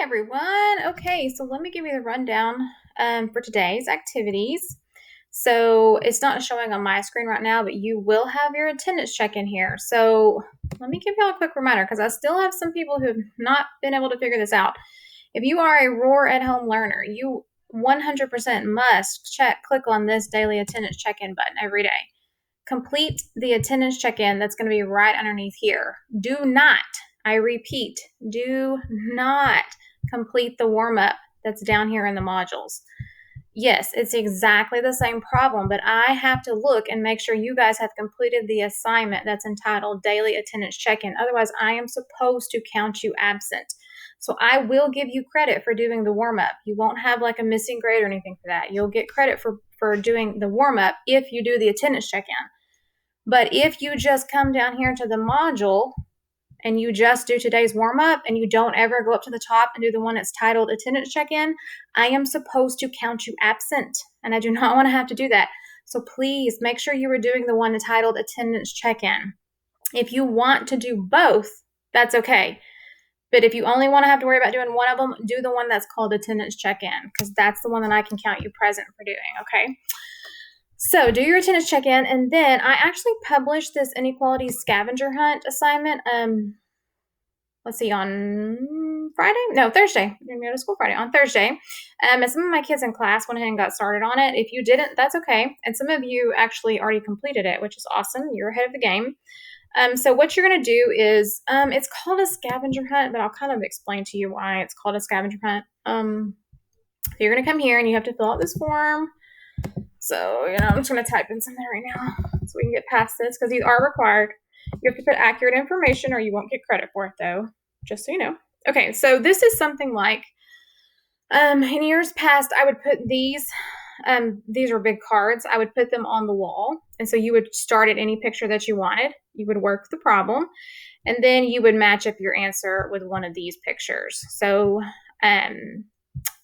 Everyone. Okay, so let me give you the rundown for today's activities. So it's not showing on my screen right now, but you will have your attendance check in here. So let me give y'all a quick reminder because I still have some people who have not been able to figure this out. If you are a Roar at Home learner, you 100% must click on this daily attendance check-in button every day. Complete the attendance check-in that's going to be right underneath here. Do not, I repeat, do not complete the warm-up that's down here in the modules. Yes, it's exactly the same problem, but I have to look and make sure you guys have completed the assignment that's entitled Daily Attendance Check-In. Otherwise, I am supposed to count you absent. So I will give you credit for doing the warm-up. You won't have like a missing grade or anything for that. You'll get credit for doing the warm-up if you do the attendance check-in. But if you just come down here to the module and you just do today's warm-up and you don't ever go up to the top and do the one that's titled attendance check-in, I am supposed to count you absent, and I do not want to have to do that. So please make sure you are doing the one titled attendance check-in. If you want to do both, that's okay. But if you only want to have to worry about doing one of them, do the one that's called attendance check-in, because that's the one that I can count you present for doing, okay? So do your attendance check-in, and then I actually published this Inequalities Scavenger Hunt assignment. Let's see, on Thursday. I'm going to go to school Friday. On Thursday, and some of my kids in class went ahead and got started on it. If you didn't, that's okay. And some of you actually already completed it, which is awesome. You're ahead of the game. So what you're going to do is, it's called a scavenger hunt, but I'll kind of explain to you why it's called a scavenger hunt. So you're going to come here and you have to fill out this form. So, I'm just going to type in something right now so we can get past this because these are required. You have to put accurate information or you won't get credit for it, though, just so you know. Okay, so this is something like, in years past, I would put these are big cards. I would put them on the wall. And so you would start at any picture that you wanted. You would work the problem. And then you would match up your answer with one of these pictures. So,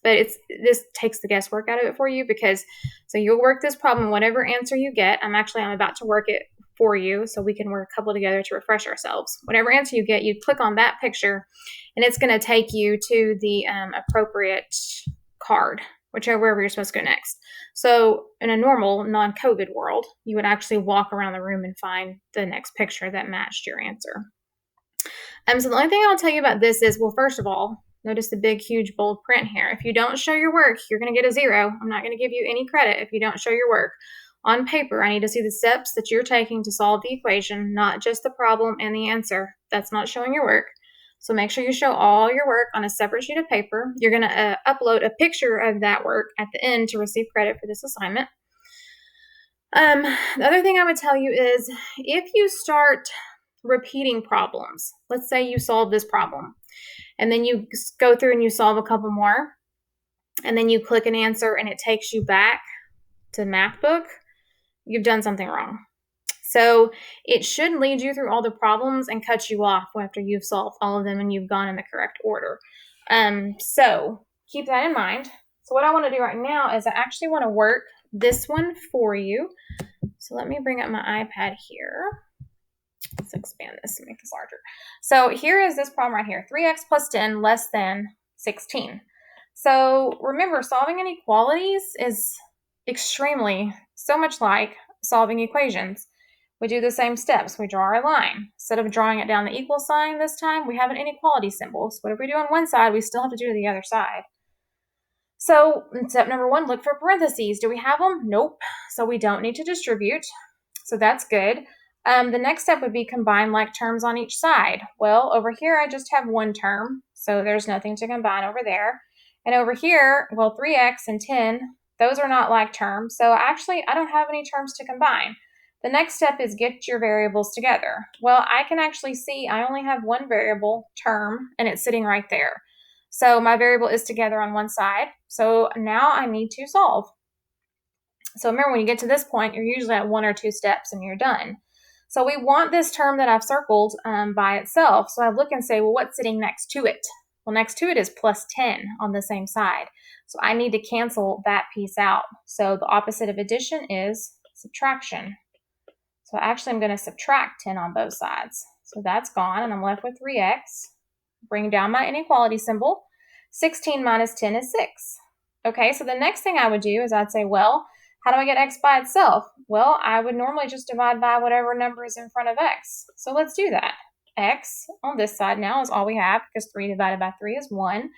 but this takes the guesswork out of it for you because so you'll work this problem, whatever answer you get. I'm about to work it for you so we can work a couple together to refresh ourselves. Whatever answer you get, you click on that picture and it's going to take you to the appropriate card, wherever you're supposed to go next. So in a normal non-COVID world, you would actually walk around the room and find the next picture that matched your answer. So the only thing I'll tell you about this is, well, first of all, notice the big, huge, bold print here. If you don't show your work, you're going to get a 0. I'm not going to give you any credit if you don't show your work. On paper, I need to see the steps that you're taking to solve the equation, not just the problem and the answer. That's not showing your work. So make sure you show all your work on a separate sheet of paper. You're going to upload a picture of that work at the end to receive credit for this assignment. The other thing I would tell you is if you start repeating problems, let's say you solve this problem, and then you go through and you solve a couple more, and then you click an answer and it takes you back to math book, you've done something wrong. So it should lead you through all the problems and cut you off after you've solved all of them and you've gone in the correct order. So keep that in mind. So what I want to do right now is I actually want to work this one for you. So let me bring up my iPad here. Let's expand this and make this larger. So here is this problem right here. 3x plus 10 less than 16. So remember, solving inequalities is extremely so much like solving equations. We do the same steps. We draw our line. Instead of drawing it down the equal sign this time, we have an inequality symbol. So whatever we do on one side, we still have to do to the other side. So step number 1, look for parentheses. Do we have them? Nope. So we don't need to distribute. So that's good. The next step would be combine like terms on each side. Well, over here, I just have one term, so there's nothing to combine over there. And over here, well, 3x and 10, those are not like terms. So actually, I don't have any terms to combine. The next step is get your variables together. Well, I can actually see I only have one variable term, and it's sitting right there. So my variable is together on one side. So now I need to solve. So remember, when you get to this point, you're usually at 1 or 2 steps and you're done. So we want this term that I've circled by itself. So I look and say, well, what's sitting next to it? Well, next to it is plus 10 on the same side. So I need to cancel that piece out. So the opposite of addition is subtraction. So actually I'm going to subtract 10 on both sides. So that's gone and I'm left with 3x. Bring down my inequality symbol. 16 minus 10 is 6. Okay, so the next thing I would do is I'd say, well, how do I get x by itself? Well, I would normally just divide by whatever number is in front of x. So let's do that. X on this side now is all we have because 3 divided by 3 is 1.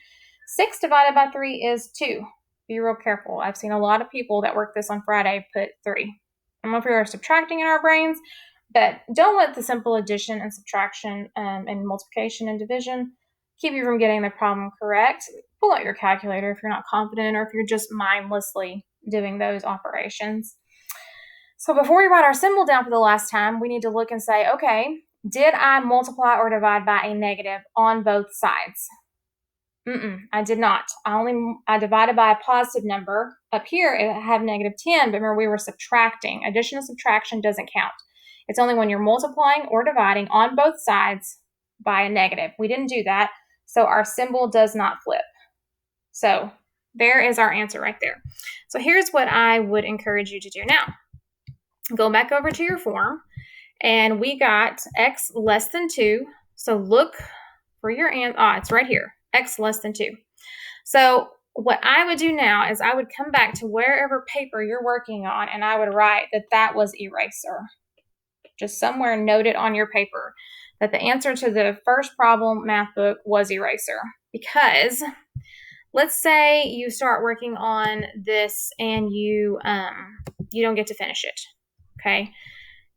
6 divided by 3 is 2. Be real careful. I've seen a lot of people that work this on Friday put 3. I don't know if we are subtracting in our brains, but don't let the simple addition and subtraction and multiplication and division keep you from getting the problem correct. Pull out your calculator if you're not confident or if you're just mindlessly doing those operations. So before we write our symbol down for the last time, we need to look and say, okay, did I multiply or divide by a negative on both sides? I did not. I divided by a positive number. Up here, it had negative 10, but remember we were subtracting. Addition and subtraction doesn't count. It's only when you're multiplying or dividing on both sides by a negative. We didn't do that, so our symbol does not flip. So there is our answer right there. So here's what I would encourage you to do now. Go back over to your form, and we got x less than 2. So look for your answer. It's right here, x less than 2. So what I would do now is I would come back to wherever paper you're working on, and I would write that that was eraser. Just somewhere note it on your paper that the answer to the first problem math book was eraser. Because let's say you start working on this and you don't get to finish it, okay?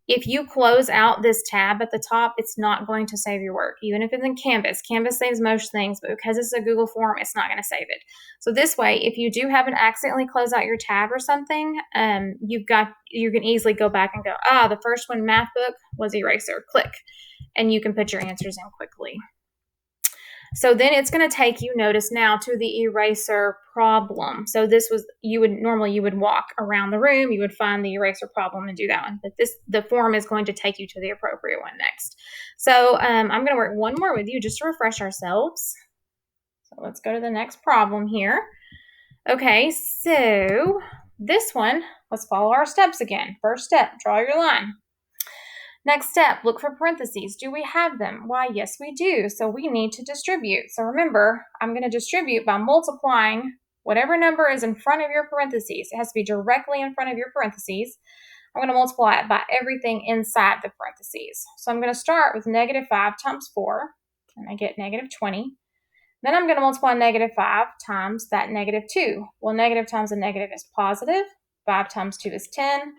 If you close out this tab at the top, it's not going to save your work. Even if it's in Canvas, Canvas saves most things, but because it's a Google form, it's not going to save it. So this way, if you do happen to accidentally close out your tab or something, you can easily go back and go, the first one, math book, was eraser. Click, and you can put your answers in quickly. So then it's going to take you, notice now, to the eraser problem. So this was, you would walk around the room, you would find the eraser problem and do that one. But the form is going to take you to the appropriate one next. So I'm going to work one more with you just to refresh ourselves. So let's go to the next problem here. Okay, so this one, let's follow our steps again. First step, draw your line. Next step, look for parentheses. Do we have them? Why, yes, we do. So we need to distribute. So remember, I'm going to distribute by multiplying whatever number is in front of your parentheses. It has to be directly in front of your parentheses. I'm going to multiply it by everything inside the parentheses. So I'm going to start with negative 5 times 4, and I get negative 20. Then I'm going to multiply negative 5 times that negative 2. Well, negative times a negative is positive. 5 times 2 is 10.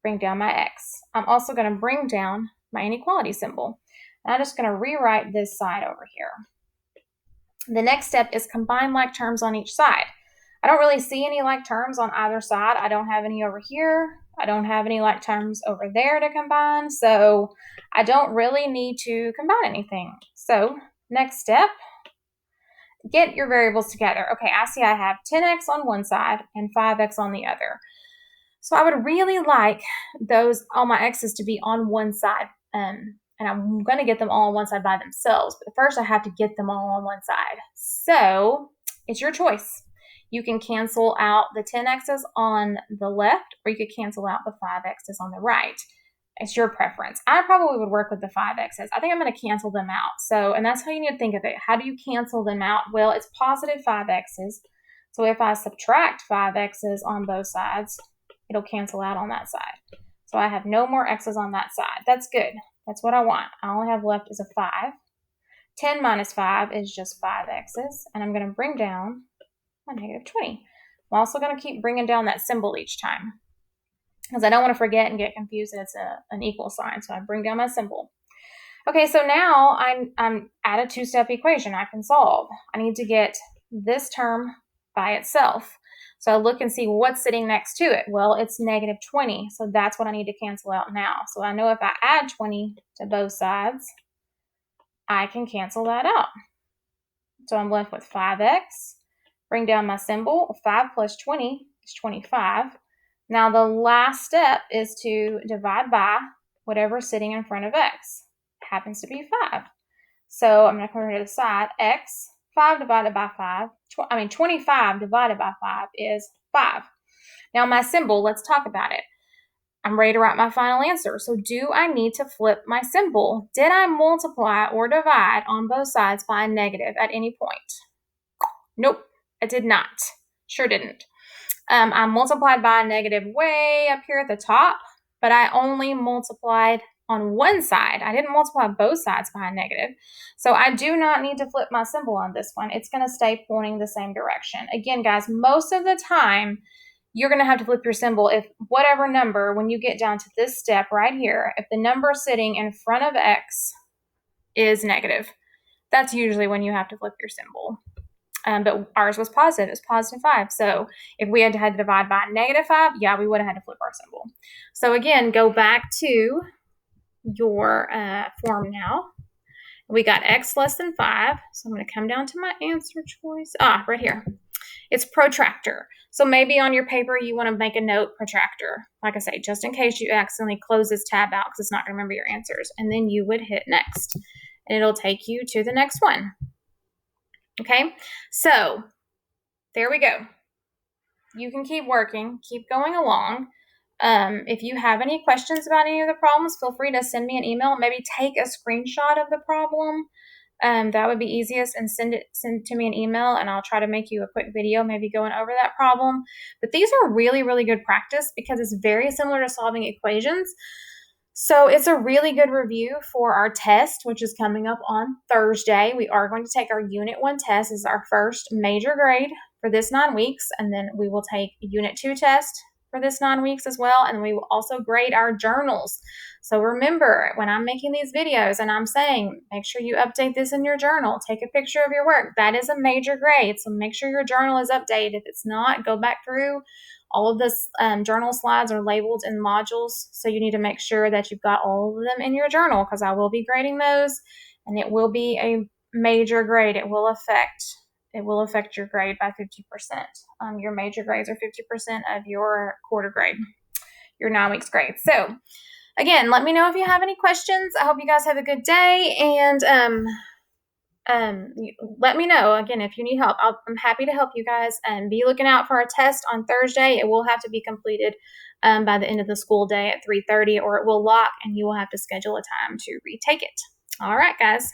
Bring down my x. I'm also going to bring down my inequality symbol. And I'm just going to rewrite this side over here. The next step is combine like terms on each side. I don't really see any like terms on either side. I don't have any over here. I don't have any like terms over there to combine. So I don't really need to combine anything. So next step, get your variables together. Okay, I see I have 10x on one side and 5x on the other. So I would really like all my x's to be on one side, and I'm going to get them all on one side by themselves, but first I have to get them all on one side. So it's your choice. You can cancel out the 10x's on the left, or you could cancel out the 5x's on the right. It's your preference. I probably would work with the 5x's. I think I'm going to cancel them out. And that's how you need to think of it. How do you cancel them out? Well, it's positive 5x's. So if I subtract 5x's on both sides, it'll cancel out on that side. So I have no more x's on that side. That's good. That's what I want. I only have left is a 5. 10 minus 5 is just 5x's. And I'm going to bring down my negative 20. I'm also going to keep bringing down that symbol each time, because I don't want to forget and get confused that it's an equal sign. So I bring down my symbol. Okay, so now I'm at a two-step equation I can solve. I need to get this term by itself. So I look and see what's sitting next to it. Well, it's negative 20, so that's what I need to cancel out now. So I know if I add 20 to both sides, I can cancel that out. So I'm left with 5x. Bring down my symbol. 5 plus 20 is 25. Now the last step is to divide by whatever's sitting in front of x. It happens to be 5. So I'm going to come over to the side. X, 5 divided by 5, 25 divided by 5 is 5. Now my symbol, let's talk about it. I'm ready to write my final answer. So do I need to flip my symbol? Did I multiply or divide on both sides by a negative at any point? Nope, I did not. Sure didn't. I multiplied by a negative way up here at the top, but I only multiplied on one side. I didn't multiply both sides by a negative. So I do not need to flip my symbol on this one. It's going to stay pointing the same direction. Again, guys, most of the time, you're going to have to flip your symbol if whatever number, when you get down to this step right here, if the number sitting in front of X is negative, that's usually when you have to flip your symbol. But ours was positive. It's positive 5. So if we had to divide by negative 5, yeah, we would have had to flip our symbol. So again, go back to your form now. We got X less than 5. So I'm going to come down to my answer choice. Right here. It's protractor. So maybe on your paper, you want to make a note, protractor. Like I say, just in case you accidentally close this tab out because it's not going to remember your answers. And then you would hit next. And it'll take you to the next one. Okay, so there we go. You can keep working, keep going along. If you have any questions about any of the problems, feel free to send me an email. Maybe take a screenshot of the problem. That would be easiest, and send to me an email, and I'll try to make you a quick video, maybe going over that problem. But these are really, really good practice because it's very similar to solving equations. So it's a really good review for our test, which is coming up on Thursday. We are going to take our Unit 1 test. This is our first major grade for this 9 weeks, and then we will take Unit 2 test for this 9 weeks as well, and we will also grade our journals. So remember, when I'm making these videos and I'm saying, make sure you update this in your journal, take a picture of your work, that is a major grade. So make sure your journal is updated. If it's not, go back through. All of this journal slides are labeled in modules, so you need to make sure that you've got all of them in your journal because I will be grading those, and it will be a major grade. It will affect your grade by 50%. Your major grades are 50% of your quarter grade, your 9 weeks grade. So again, let me know if you have any questions. I hope you guys have a good day, and let me know again if you need help. I'm happy to help you guys, and be looking out for our test on Thursday. It will have to be completed by the end of the school day at 3:30, or it will lock and you will have to schedule a time to retake it. All right, guys.